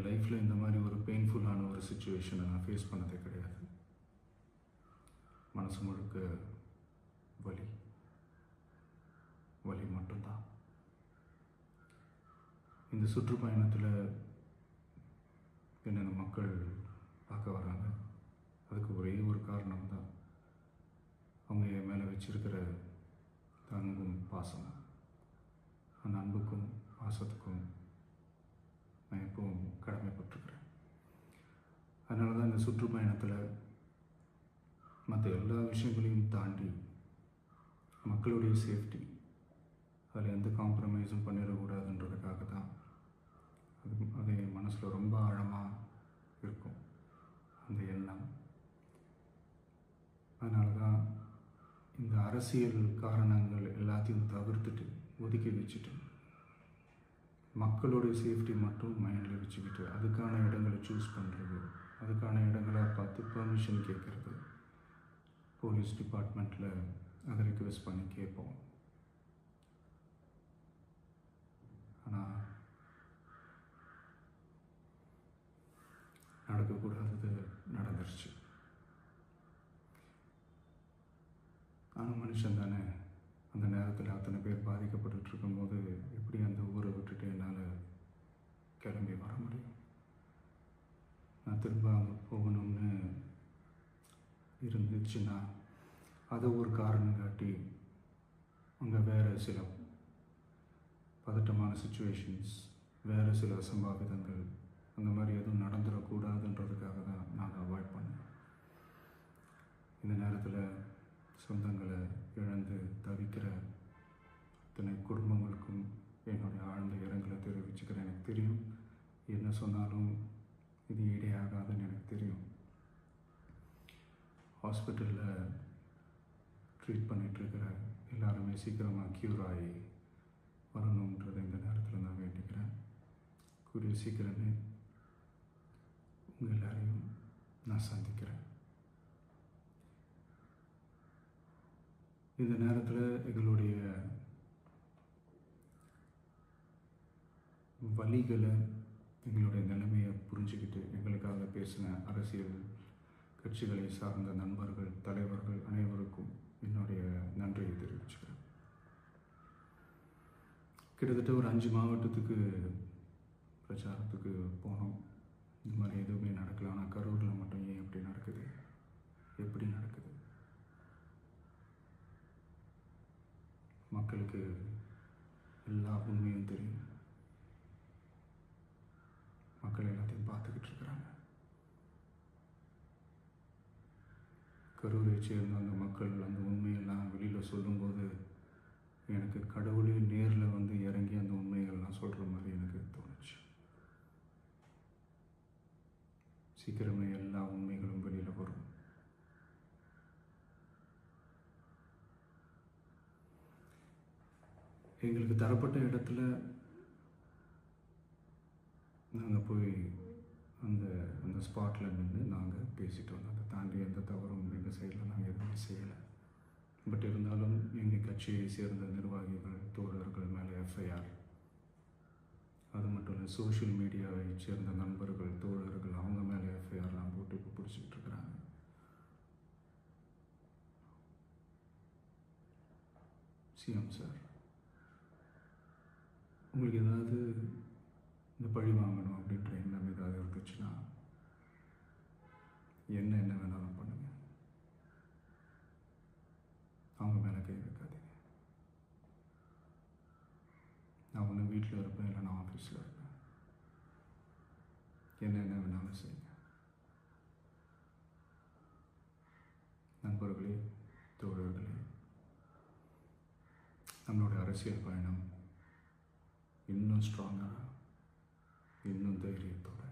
லைஃப்பில் இந்த மாதிரி ஒரு பெயின்ஃபுல்லான ஒரு சுச்சுவேஷனை நான் ஃபேஸ் பண்ணதே கிடையாது. மனசு முழுக்க வலி வலி மட்டும்தான். இந்த சுற்றுப்பயணத்தில் என்ன மக்கள் பார்க்க வராங்க. அதுக்கு ஒரே ஒரு காரணம் தான், அவங்க என் மேலே வச்சிருக்கிற அன்பும் பாசமும். அந்த அன்புக்கும் பாசத்துக்கும் நான் எப்பவும் கடமைப்பட்டிருக்கிறேன். அதனால தான் இந்த சுற்றுப்பயணத்தில் மற்ற எல்லா விஷயங்களையும் தாண்டி மக்களுடைய சேஃப்டி, அதில் எந்த காம்ப்ரமைஸும் பண்ணிடக்கூடாதுன்றதுக்காக தான் அது என் மனசில் ரொம்ப ஆழமாக இருக்கும் அந்த எண்ணம். அதனால தான் இந்த அரசியல் காரணங்கள் எல்லாத்தையும் தவிர்த்துட்டு ஒதுக்கி வச்சுட்டு மக்களுடைய சேஃப்டி மட்டும் மைண்டில் வச்சுக்கிட்டு அதுக்கான இடங்களை சூஸ் பண்ணுறது, அதுக்கான இடங்களை பார்த்து பெர்மிஷன் கேட்குறது, போலீஸ் டிபார்ட்மெண்ட்டில் அதை ரிக்வெஸ்ட் பண்ணி கேட்போம். ஆனால் நடக்கக்கூடாதது நடந்துருச்சு. ஆனால் மனுஷன் தானே, அந்த நேரத்தில் அத்தனை பேர் பாதிக்கப்பட்டு இருக்கும்போது எப்படி அந்த ஊரை விட்டுட்டு என்னால் கிளம்பி வர முடியும்? நான் திரும்ப அங்கே போகணும்னு இருந்துச்சுன்னா அதை ஒரு காரணம் காட்டி அங்கே வேறு சில பதட்டமான சுச்சுவேஷன்ஸ், வேறு சில அசம்பாவிதங்கள் அந்த மாதிரி எதுவும் நடந்துடக்கூடாதுன்றதுக்காக தான் நான் அவாய்ட் பண்ணேன். இந்த நேரத்தில் சொந்தங்களை இழந்து தவிக்கிற அத்தனை குடும்பங்களுக்கும் என்னுடைய ஆழ்ந்த இரங்கலை தெரிவிச்சுக்கிறேன். எனக்கு தெரியும், என்ன சொன்னாலும் இது ஈடேயாகாதுன்னு எனக்கு தெரியும். ஹாஸ்பிட்டலில் ட்ரீட் பண்ணிகிட்ருக்கிற எல்லாருமே சீக்கிரமாக க்யூர் ஆகி வரணுன்றதை இந்த நேரத்தில் நான் வேண்டிக்கிறேன். கூடிய சீக்கிரமே உங்கள் எல்லாரையும் நான் சந்திக்கிறேன். இந்த நேரத்தில் எங்களுடைய வலிகளை, எங்களுடைய நிலைமையை புரிஞ்சுக்கிட்டு எங்களுக்காக பேசின அரசியல் கட்சிகளை சார்ந்த நண்பர்கள், தலைவர்கள் அனைவருக்கும் என்னுடைய நன்றியை தெரிவிச்சுக்கிறேன். கிட்டத்தட்ட ஒரு 5 மாவட்டத்துக்கு பிரச்சாரத்துக்கு போனோம். இந்த மாதிரி எதுவுமே நடக்கல. ஆனால் கரூரில் மட்டும் ஏன் எப்படி நடக்குது, எப்படி நடக்குது? மக்களுக்கு எல்லா உண்மையும் தெரியும். மக்கள் எல்லாத்தையும் பார்த்துக்கிட்டு இருக்கிறாங்க. கரூரை சேர்ந்த அந்த மக்கள் அந்த உண்மையெல்லாம் வெளியில் சொல்லும்போது எனக்கு கடவுளே நேரில் வந்து இறங்கி அந்த உண்மைகள்லாம் சொல்கிற மாதிரி எனக்கு தோணுச்சு. சீக்கிரமே எல்லா உண்மைகளும் வெளியில் வரும். எங்களுக்கு தரப்பட்ட இடத்துல நாங்கள் போய் அந்த ஸ்பாட்டில் நின்று நாங்கள் பேசிட்டு வந்தோம். அதை தாண்டி எந்த தவறும் எங்கள் சைடில் நாங்கள் எதுவுமே செய்யலை. பட் இருந்தாலும் எங்கள் கட்சியை சேர்ந்த நிர்வாகிகள், தோழர்கள் மேலே எஃப்ஐஆர், அது மட்டும் இல்லை சோஷியல் மீடியாவை சேர்ந்த நண்பர்கள், தோழர்கள் அவங்க மேலே எஃப்ஐஆர்லாம் போட்டு இப்போ பிடிச்சிக்கிட்டு இருக்கிறாங்க. சிஎம் சார், உங்களுக்கு ஏதாவது இந்த பழி வாங்கணும் அப்படின்ற எண்ணம் ஏதாவது இருந்துச்சுன்னா என்ன வேணாலும் பண்ணுங்க. அவங்க மேலே கை வைக்காதீங்க. நான் ஒன்று வீட்டில் இருப்பேன், இல்லை நான் ஆஃபீஸில் இருப்பேன். என்ன வேணாலும் செய்யுங்க. நண்பர்களே, தோழர்களே, நம்மளுடைய அரசியல் பயணம் இன்னும் ஸ்ட்ராங்காக, இன்னும் தைரியத்தோட